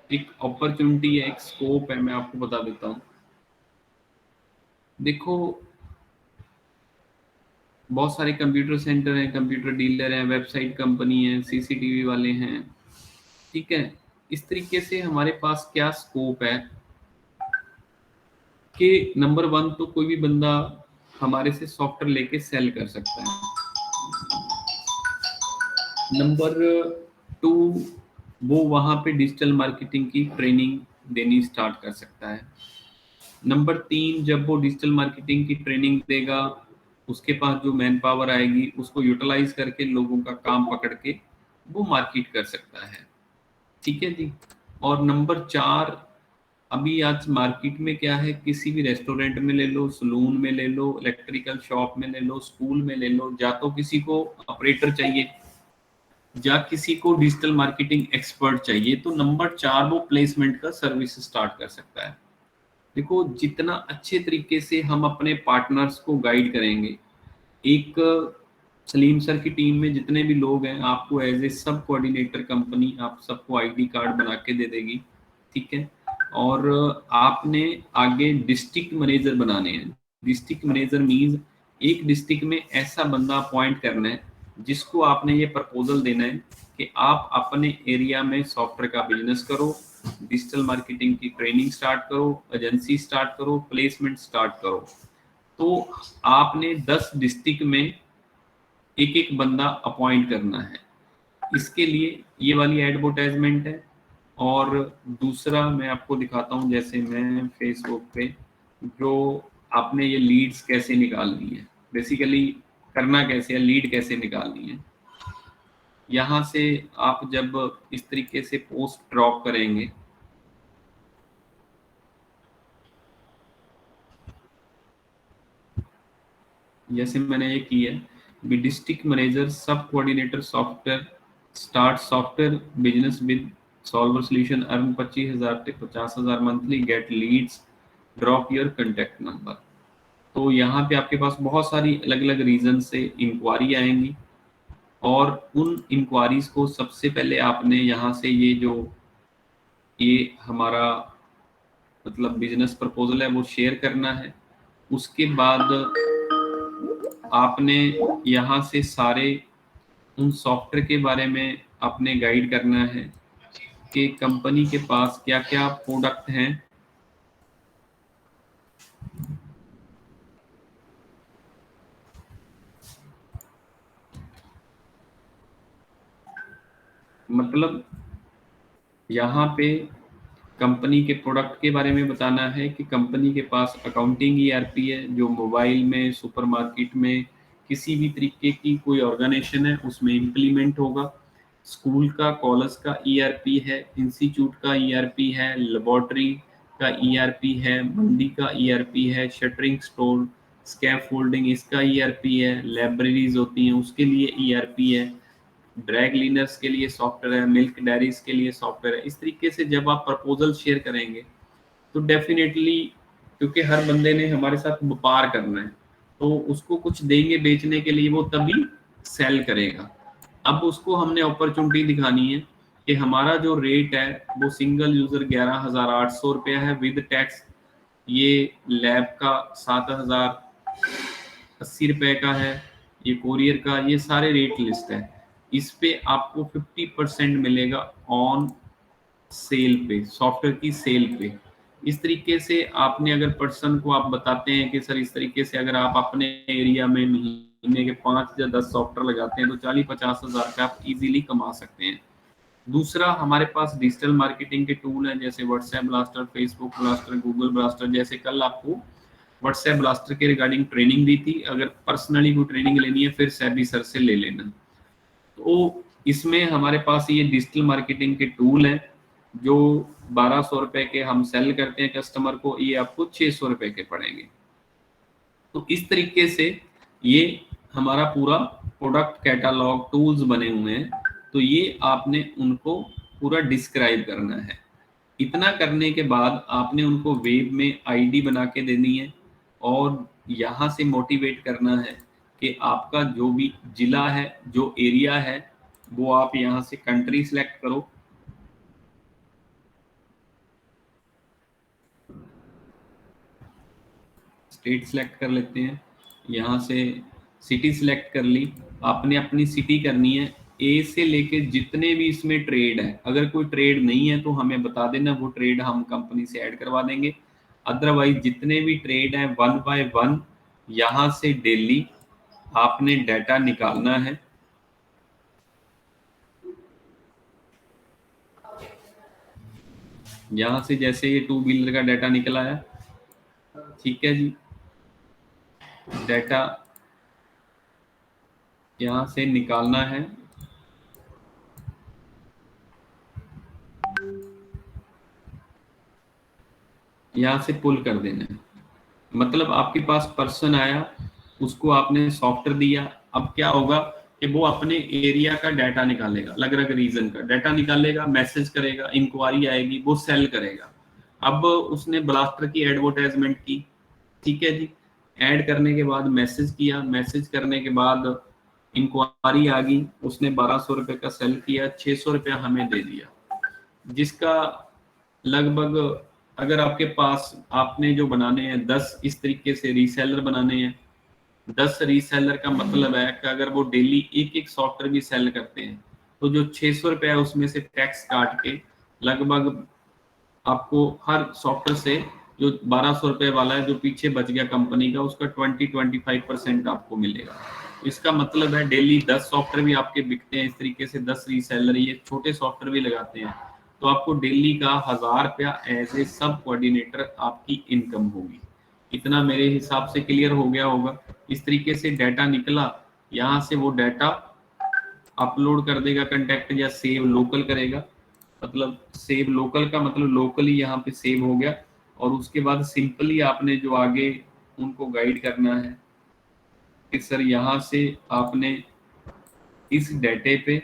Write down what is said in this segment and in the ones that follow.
एक अपॉर्चुनिटी है, एक स्कोप है, मैं आपको बता देता हूँ। देखो, बहुत सारे कंप्यूटर सेंटर हैं, कंप्यूटर डीलर हैं, वेबसाइट कंपनी है, सीसीटीवी वाले हैं, ठीक है। इस तरीके से हमारे पास क्या स्कोप है कि नंबर वन तो कोई भी बंदा हमारे से सॉफ्टवेयर लेके सेल कर सकता है। नंबर टू, वो वहाँ पे डिजिटल मार्केटिंग की ट्रेनिंग देनी स्टार्ट कर सकता है। नंबर तीन, जब वो डिजिटल मार्केटिंग की ट्रेनिंग देगा, उसके पास जो मैन पावर आएगी उसको यूटिलाइज करके लोगों का काम पकड़ के वो मार्केट कर सकता है, ठीक है जी। और नंबर चार, अभी आज मार्केट में क्या है, किसी भी रेस्टोरेंट में ले लो, सलून में ले लो, इलेक्ट्रिकल शॉप में ले लो, स्कूल में ले लो, या तो किसी को ऑपरेटर चाहिए या किसी को डिजिटल मार्केटिंग एक्सपर्ट चाहिए, तो नंबर चार वो प्लेसमेंट का सर्विस स्टार्ट कर सकता है। देखो, जितना अच्छे तरीके से हम अपने पार्टनर्स को गाइड करेंगे, एक सलीम सर की टीम में जितने भी लोग हैं, आपको एज ए सब कोऑर्डिनेटर कंपनी आप सबको आईडी कार्ड बना के दे देगी, ठीक है। और आपने आगे डिस्ट्रिक्ट मैनेजर बनाने हैं। डिस्ट्रिक्ट मैनेजर मींस एक डिस्ट्रिक्ट में ऐसा बंदा अपॉइंट करना है जिसको आपने ये प्रपोजल देना है कि आप अपने एरिया में सॉफ्टवेयर का बिजनेस करो, डिजिटल मार्केटिंग की ट्रेनिंग स्टार्ट करो, एजेंसी स्टार्ट करो, प्लेसमेंट स्टार्ट करो। तो आपने 10 डिस्ट्रिक्ट में एक एक बंदा अपॉइंट करना है। इसके लिए ये वाली एडवर्टाइजमेंट है। और दूसरा मैं आपको दिखाता हूँ, जैसे मैं फेसबुक पे जो आपने ये लीड्स कैसे निकालनी है, बेसिकली करना कैसे है, लीड कैसे निकालनी है। यहाँ से आप जब इस तरीके से पोस्ट ड्रॉप करेंगे, जैसे मैंने ये की है, be district manager sub coordinator software start software business with solver solution, earn 25,000 से 50,000 monthly, get leads, drop your contact number. तो यहाँ पे आपके पास बहुत सारी अलग अलग रीजन से इंक्वायरी आएंगी, और उन इंक्वायरीज को सबसे पहले आपने यहाँ से ये हमारा मतलब बिजनेस प्रपोजल है वो शेयर करना है। उसके बाद आपने यहाँ से सारे उन सॉफ्टवेयर के बारे में आपने गाइड करना है कि कंपनी के पास क्या क्या प्रोडक्ट हैं, मतलब यहाँ पे कंपनी के प्रोडक्ट के बारे में बताना है कि कंपनी के पास अकाउंटिंग ईआरपी है जो मोबाइल में, सुपरमार्केट में, किसी भी तरीके की कोई ऑर्गेनाइजेशन है उसमें इम्प्लीमेंट होगा। स्कूल का, कॉलेज का ईआरपी है, इंस्टीट्यूट का ईआरपी है, लेबोरेटरी का ईआरपी है, मंडी का ईआरपी है, शटरिंग स्टोर, स्कैफ फोल्डिंग इसका ईआरपी है, लाइब्रेरीज होती हैं उसके लिए ईआरपी है, ड्रैग क्लीनर्स के लिए सॉफ्टवेयर है, मिल्क डेयरीज के लिए सॉफ्टवेयर है। इस तरीके से जब आप प्रपोजल शेयर करेंगे तो डेफिनेटली, क्योंकि हर बंदे ने हमारे साथ व्यापार करना है, तो उसको कुछ देंगे बेचने के लिए, वो तभी सेल करेगा। अब उसको हमने अपॉर्चुनिटी दिखानी है कि हमारा जो रेट है वो सिंगल यूजर 11,800 रुपया है विद टैक्स, ये लैब का 7,080 रुपए का है, ये कोरियर का, ये सारे रेट लिस्ट है। इस पे आपको 50% मिलेगा ऑन सेल पे, सॉफ्टवेयर की सेल पे। इस तरीके से आपने अगर पर्सन को आप बताते हैं कि सर इस तरीके से अगर आप अपने एरिया में महीने के 5 या 10 सॉफ्टवेयर लगाते हैं तो 40-50 हज़ार का आप इजीली कमा सकते हैं। दूसरा, हमारे पास डिजिटल मार्केटिंग के टूल हैं जैसे WhatsApp blaster, Facebook blaster, Google blaster. जैसे कल आपको व्हाट्सएप ब्लास्टर के रिगार्डिंग ट्रेनिंग दी थी, अगर पर्सनली कोई ट्रेनिंग लेनी है फिर सैबी सर से ले लेना। तो इसमें हमारे पास ये डिजिटल मार्केटिंग के टूल हैं जो 1,200 रुपए के हम सेल करते हैं कस्टमर को, ये आपको 600 रुपए के पड़ेंगे। तो इस तरीके से ये हमारा पूरा प्रोडक्ट कैटालॉग टूल्स बने हुए हैं। तो ये आपने उनको पूरा डिस्क्राइब करना है। इतना करने के बाद आपने उनको वेब में आईडी बना के देनी है, और यहाँ से मोटिवेट करना है कि आपका जो भी जिला है, जो एरिया है, वो आप यहाँ से कंट्री सिलेक्ट करो। स्टेट सेलेक्ट कर लेते हैं, यहाँ से सिटी सेलेक्ट कर ली। आपने अपनी सिटी करनी है, ए से लेके जितने भी इसमें ट्रेड है, अगर कोई ट्रेड नहीं है तो हमें बता देना, वो ट्रेड हम कंपनी से ऐड करवा देंगे। अदरवाइज जितने भी ट्रेड हैं 1 बाय 1 यहाँ से डेली आपने डाटा निकालना है। यहाँ से जैसे ये 2 व्हीलर का डाटा निकल आया, ठीक है जी, डाटा यहाँ से निकालना है। यहाँ से पुल कर देना है, मतलब आपके पास पर्सन आया, उसको आपने सॉफ्टवेयर दिया। अब क्या होगा कि वो अपने एरिया का डाटा निकालेगा, अलग अलग रीजन का डाटा निकालेगा, मैसेज करेगा, इंक्वायरी आएगी, वो सेल करेगा। अब उसने ब्लास्टर की एडवर्टाइजमेंट की, ठीक है जी, ऐड करने के बाद मैसेज किया, मैसेज करने के बाद इंक्वायरी आ गई, उसने 1200 रुपये का सेल किया, 600 रुपया हमें दे दिया, जिसका लगभग, अगर आपके पास आपने जो बनाने हैं 10 इस तरीके से रीसेलर बनाने हैं, 10 रीसेलर का मतलब है कि अगर वो डेली एक एक सॉफ्टवेयर भी सेल करते हैं तो जो 600 रुपया है उसमें से टैक्स काट के लगभग आपको हर सॉफ्टवेयर से जो 1200 रुपये वाला है जो पीछे बच गया कंपनी का, उसका 20-25% आपको मिलेगा। इसका मतलब है डेली 10 सॉफ्टवेयर भी आपके बिकते हैं इस तरीके से, 10 रीसेलर ये छोटे सॉफ्टवेयर भी लगाते हैं, तो आपको डेली का 1000 रुपया एज ए सब कोऑर्डिनेटर आपकी इनकम होगी। इतना मेरे हिसाब से क्लियर हो गया होगा। इस तरीके से डाटा निकला, यहाँ से वो डाटा अपलोड कर देगा कंटेक्ट या सेव लोकल करेगा, मतलब सेव लोकल का मतलब लोकली यहाँ पे सेव हो गया। और उसके बाद सिंपली आपने जो आगे उनको गाइड करना है कि सर यहाँ से आपने इस डाटे पे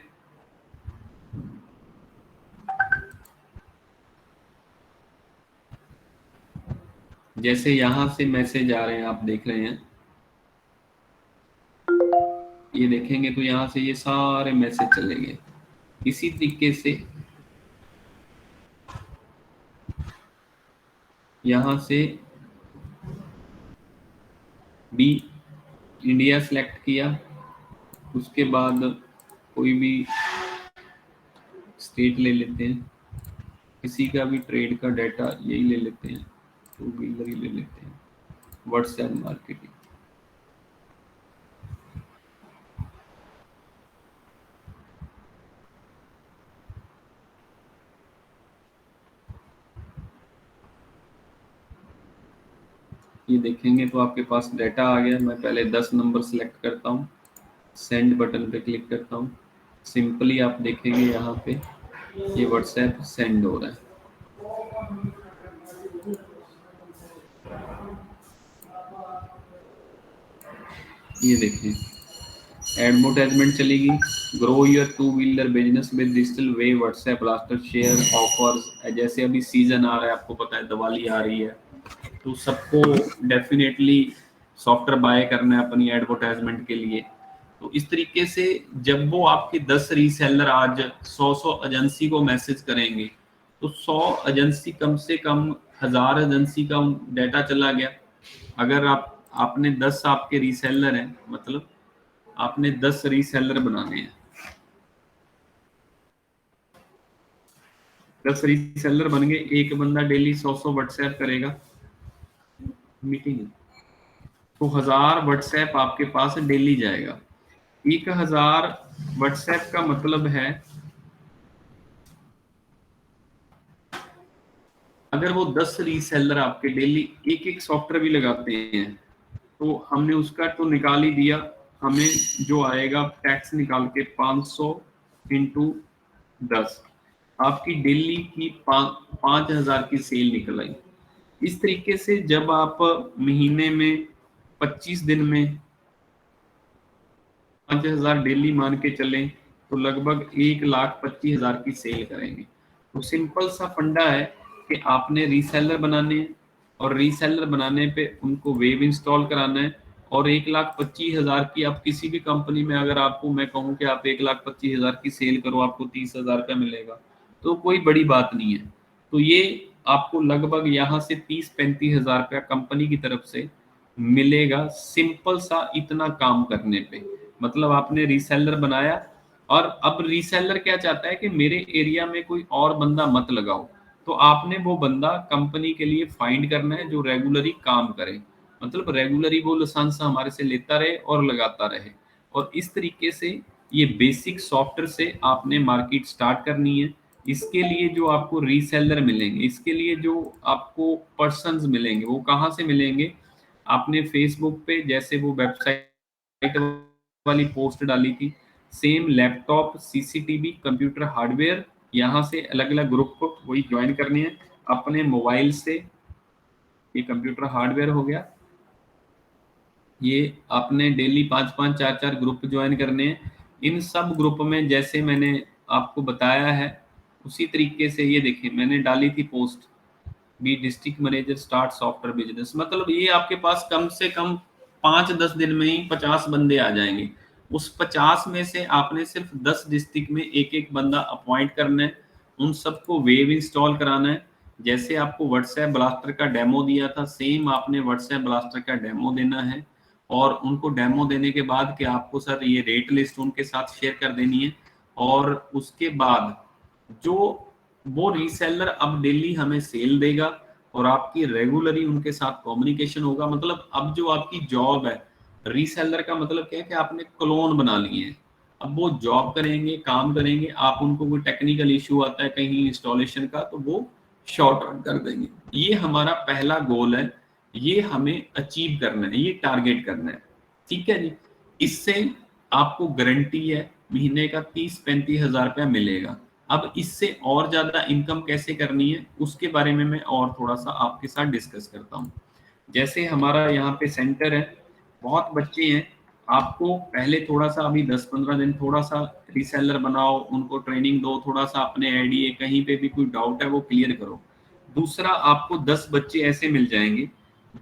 जैसे यहाँ से मैसेज आ रहे हैं, आप देख रहे हैं, ये देखेंगे तो यहाँ से ये सारे मैसेज चलेंगे। इसी तरीके से यहाँ से बी इंडिया सेलेक्ट किया, उसके बाद कोई भी स्टेट ले लेते हैं, किसी का भी ट्रेड का डाटा यही ले लेते हैं, टू व्हीलर ही ले लेते हैं, व्हाट्सएप मार्केटिंग। ये देखेंगे तो आपके पास डाटा आ गया। मैं पहले 10 नंबर सेलेक्ट करता हूँ, सेंड बटन पे क्लिक करता हूँ, सिंपली आप देखेंगे यहाँ पे ये व्हाट्सएप सेंड हो रहा है। ये देखें एडवर्टाइजमेंट चलेगी, grow your two wheeler business with digital way WhatsApp blaster share offers. जैसे अभी सीजन आ रहा है, आपको पता है दिवाली आ रही है, तो सबको डेफिनेटली सॉफ्टवेयर बाय करना है अपनी एडवर्टाइजमेंट के लिए। तो इस तरीके से जब वो आपके 10 रीसेलर आज 100 एजेंसी को मैसेज करेंगे तो 100 एजेंसी कम से कम 1000 एजेंसी का डाटा चला गया। अगर आपने 10 आपके रीसेलर हैं, मतलब आपने 10 रीसेलर बनाने हैं, 10 रीसेलर बन गए, एक बंदा डेली 100 व्हाट्सएप करेगा, मीटिंग है, तो 1000 व्हाट्सएप आपके पास डेली जाएगा। 1000 व्हाट्सएप का मतलब है अगर वो 10 रीसेलर आपके डेली एक एक सॉफ्टवेयर भी लगाते हैं तो हमने उसका तो निकाल ही दिया, हमें जो आएगा टैक्स निकाल के 500 इंटू 10 आपकी डेली की 5000 की सेल निकल आई। इस तरीके से जब आप महीने में 25 दिन में 5000 डेली मान के चलें तो लगभग 1,25,000 की सेल करेंगे। तो सिंपल सा फंडा है कि आपने रीसेलर बनाने हैं और रीसेलर बनाने पे उनको वेब इंस्टॉल कराना है, और 1,25,000 की आप किसी भी कंपनी में अगर आपको मैं कहूँ कि आप 1,25,000 की सेल करो आपको 30,000 का मिलेगा तो कोई बड़ी बात नहीं है। तो ये आपको लगभग यहाँ से 30-35 हजार रुपया कंपनी की तरफ से मिलेगा सिंपल सा इतना काम करने पे। मतलब आपने रीसेलर बनाया, और अब रीसेलर क्या चाहता है कि मेरे एरिया में कोई और बंदा मत लगाओ, तो आपने वो बंदा कंपनी के लिए फाइंड करना है जो रेगुलरली काम करे, मतलब रेगुलरली वो लाइसेंस हमारे से लेता रहे और लगाता रहे। और इस तरीके से ये बेसिक सॉफ्टवेयर से आपने मार्केट स्टार्ट करनी है। इसके लिए जो आपको रीसेलर मिलेंगे, इसके लिए जो आपको पर्सन्स मिलेंगे, वो कहाँ से मिलेंगे? आपने फेसबुक पे जैसे वो वेबसाइट वाली पोस्ट डाली थी, same laptop, CCTV, computer hardware, यहाँ से अलग अलग ग्रुप को वही ज्वाइन करनी है अपने मोबाइल से। ये कंप्यूटर हार्डवेयर हो गया, ये आपने डेली 5-5 4-4 ग्रुप ज्वाइन करने हैं। इन सब ग्रुप में जैसे मैंने आपको बताया है उसी तरीके से, ये देखिए मैंने डाली थी post, be district manager start software business, मतलब ये आपके पास कम से कम 5-10 दिन में ही 50 बंदे आ जाएंगे। उस 50 में से आपने सिर्फ 10 डिस्ट्रिक्ट में एक एक बंदा अपॉइंट करना है, उन सबको वेब इंस्टॉल कराना है। जैसे आपको व्हाट्सएप ब्लास्टर का डेमो दिया था, सेम आपने व्हाट्सएप ब्लास्टर का डेमो देना है, और उनको डेमो देने के बाद कि आपको सर ये रेट लिस्ट उनके साथ शेयर कर देनी है। और उसके बाद जो वो रीसेलर अब डेली हमें सेल देगा और आपकी रेगुलरली उनके साथ कम्युनिकेशन होगा। मतलब अब जो आपकी जॉब है, रीसेलर का मतलब क्या है कि आपने क्लोन बना लिए हैं। अब वो जॉब करेंगे, काम करेंगे, आप उनको कोई टेक्निकल इशू आता है कहीं इंस्टॉलेशन का, तो वो शॉर्ट आउट कर देंगे। ये हमारा पहला गोल है, ये हमें अचीव करना है, ये टारगेट करना है। ठीक है जी। इससे आपको गारंटी है महीने का 30-35 हजार रुपया मिलेगा। अब इससे और ज्यादा इनकम कैसे करनी है उसके बारे में मैं और थोड़ा सा आपके साथ डिस्कस करता हूँ। जैसे हमारा यहाँ पे सेंटर है, बहुत बच्चे हैं, आपको पहले थोड़ा सा अभी 10-15 दिन थोड़ा सा रीसेलर बनाओ, उनको ट्रेनिंग दो, थोड़ा सा अपने आईडिया कहीं पे भी कोई डाउट है वो क्लियर करो। दूसरा, आपको 10 बच्चे ऐसे मिल जाएंगे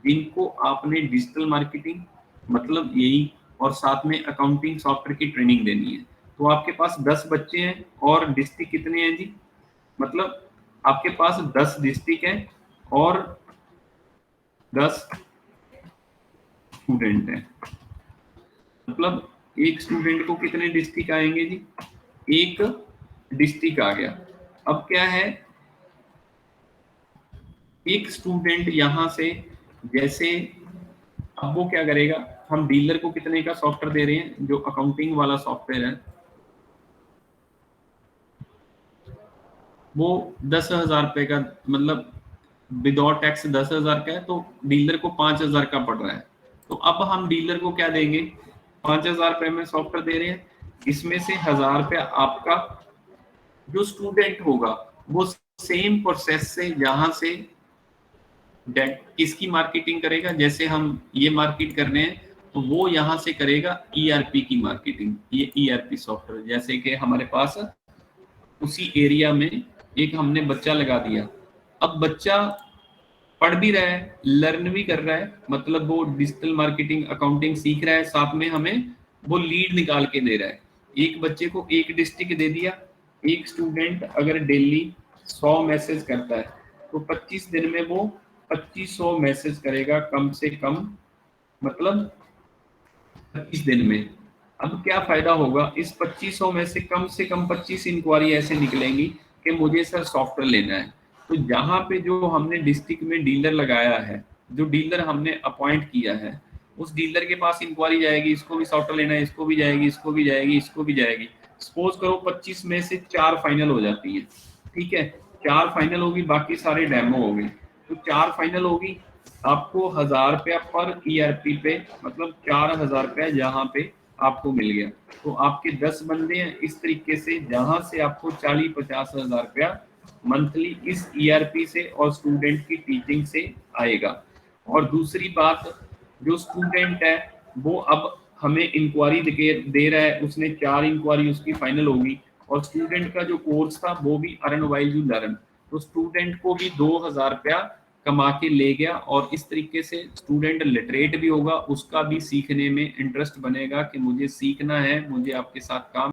जिनको आपने डिजिटल मार्केटिंग, मतलब यही, और साथ में अकाउंटिंग सॉफ्टवेयर की ट्रेनिंग देनी है। तो आपके पास 10 बच्चे हैं, और डिस्ट्रिक्ट कितने हैं जी? मतलब आपके पास 10 डिस्ट्रिक्ट हैं और 10 स्टूडेंट हैं। मतलब एक स्टूडेंट को कितने डिस्ट्रिक्ट आएंगे जी? एक डिस्ट्रिक्ट आ गया। अब क्या है, एक स्टूडेंट यहां से, जैसे अब वो क्या करेगा, हम डीलर को कितने का सॉफ्टवेयर दे रहे हैं, जो अकाउंटिंग वाला सॉफ्टवेयर है वो 10,000 रुपए का, मतलब विदाउट टैक्स 10,000 का है, तो डीलर को 5,000 का पड़ रहा है। तो अब हम डीलर को क्या देंगे, 5,000 रुपए में सॉफ्टवेयर दे रहे हैं, इसमें से 1,000 रुपया आपका, जो स्टूडेंट होगा वो सेम प्रोसेस से यहाँ से किसकी मार्केटिंग करेगा, जैसे हम ये मार्केट कर रहे हैं तो वो यहाँ से करेगा ईआरपी की मार्केटिंग। ये ईआरपी सॉफ्टवेयर, जैसे कि हमारे पास उसी एरिया में एक हमने बच्चा लगा दिया, अब बच्चा पढ़ भी रहा है, लर्न भी कर रहा है, मतलब वो डिजिटल मार्केटिंग अकाउंटिंग सीख रहा है, साथ में हमें वो लीड निकाल के दे रहा है। एक बच्चे को एक डिस्ट्रिक्ट दे दिया, एक स्टूडेंट अगर डेली 100 मैसेज करता है तो 25 दिन में वो 2500 मैसेज करेगा कम से कम, मतलब 25 दिन में। अब क्या फायदा होगा, इस 2500 में से कम 25 इंक्वायरी ऐसे निकलेंगी कि मुझे सर सॉफ्टवेयर लेना है। तो जहां पे जो हमने डिस्ट्रिक्ट में डीलर लगाया है, जो डीलर हमने अपॉइंट किया है, उस डीलर के पास इंक्वायरी जाएगी, इसको भी सॉफ्टवेयर लेना है, इसको भी जाएगी, इसको भी जाएगी, इसको भी जाएगी। सपोज करो 25 में से 4 फाइनल हो जाती है, ठीक है, 4 फाइनल होगी, बाकी सारे डेमो हो गए। तो 4 फाइनल होगी, आपको 1,000 रुपया पर ईआरपी पे, मतलब 4,000 रुपया जहाँ पे आपको मिल गया। तो आपके 10 बंदे हैं, इस तरीके से जहां से आपको 40-50 हजार रुपया मंथली इस ईआरपी से और स्टूडेंट की टीचिंग से आएगा। और दूसरी बात, जो स्टूडेंट है वो अब हमें इंक्वायरी दे रहा है, उसने 4 इंक्वायरी उसकी फाइनल होगी, और स्टूडेंट का जो कोर्स था वो भी अर्न वाइल यू लर्न, तो स्टूडेंट को भी 2,000 रुपया कमा के ले गया। और इस तरीके से स्टूडेंट लिटरेट भी होगा, उसका भी सीखने में इंटरेस्ट बनेगा कि मुझे सीखना है, मुझे आपके साथ काम